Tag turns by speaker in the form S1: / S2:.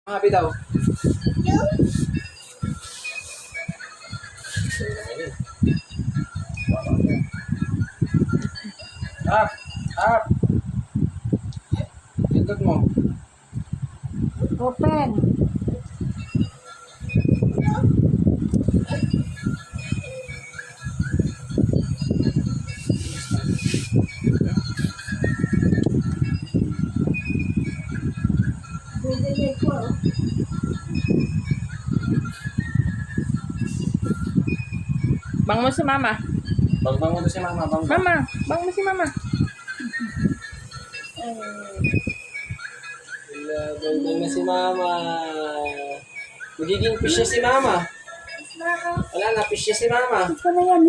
S1: Happy daw. Up! Up! Pindot mo.
S2: Open.
S3: Bang mo si mama.
S1: Bangbang mo to si mama. Bangbang.
S3: Mama, bang mo si mama.
S1: Bangbang na si mama. Magiging fish na si mama. Wala na, fish na si mama.
S2: Ito na yan.